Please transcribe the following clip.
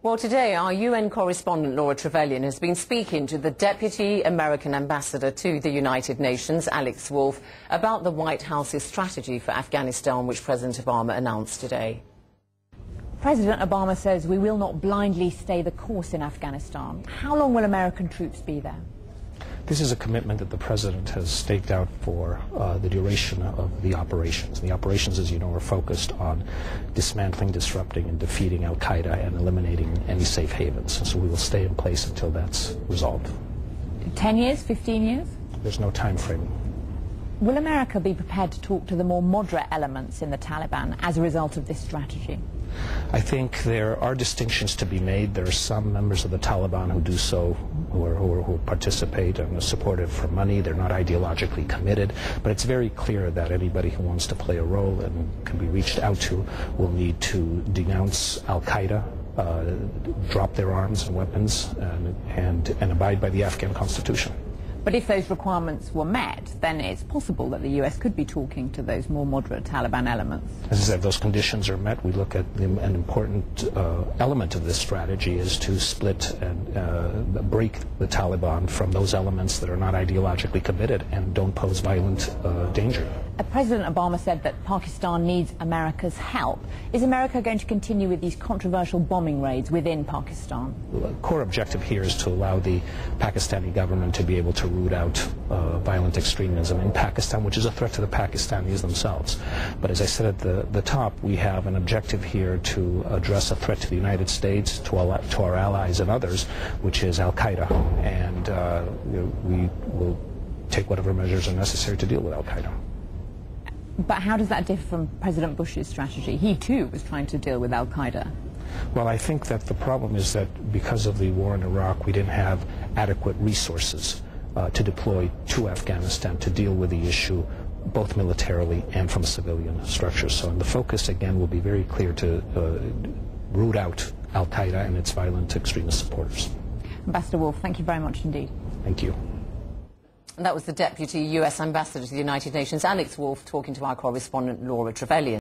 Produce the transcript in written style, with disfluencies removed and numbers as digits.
Well, today our UN correspondent Laura Trevelyan has been speaking to the Deputy American Ambassador to the United Nations, Alex Wolff, about the White House's strategy for Afghanistan, which President Obama announced today. President Obama says we will not blindly stay the course in Afghanistan. How long will American troops be there? This is a commitment that the President has staked out for the duration of the operations. The operations, as you know, are focused on dismantling, disrupting, and defeating al-Qaeda and eliminating any safe havens. And so we will stay in place until that's resolved. 10 years, 15 years? There's no time frame. Will America be prepared to talk to the more moderate elements in the Taliban as a result of this strategy? I think there are distinctions to be made. There are some members of the Taliban who do so, who participate and are supportive for money. They're not ideologically committed. But it's very clear that anybody who wants to play a role and can be reached out to will need to denounce al-Qaeda, drop their arms and weapons, and abide by the Afghan constitution. But if those requirements were met, then it's possible that the U.S. could be talking to those more moderate Taliban elements. As I said, if those conditions are met, we look at an important element of this strategy is to split and break the Taliban from those elements that are not ideologically committed and don't pose violent danger. President Obama said that Pakistan needs America's help. Is America going to continue with these controversial bombing raids within Pakistan? The core objective here is to allow the Pakistani government to be able to root out violent extremism in Pakistan, which is a threat to the Pakistanis themselves. But as I said at the top, we have an objective here to address a threat to the United States, to our allies and others, which is al-Qaeda. And we will take whatever measures are necessary to deal with al-Qaeda. But how does that differ from President Bush's strategy? He too was trying to deal with al-Qaeda. Well, I think that the problem is that because of the war in Iraq, we didn't have adequate resources to deploy to Afghanistan to deal with the issue, both militarily and from civilian structures. So the focus, again, will be very clear to root out al-Qaeda and its violent extremist supporters. Ambassador Wolff, thank you very much indeed. Thank you. And that was the Deputy US Ambassador to the United Nations, Alex Wolff, talking to our correspondent Laura Trevelyan.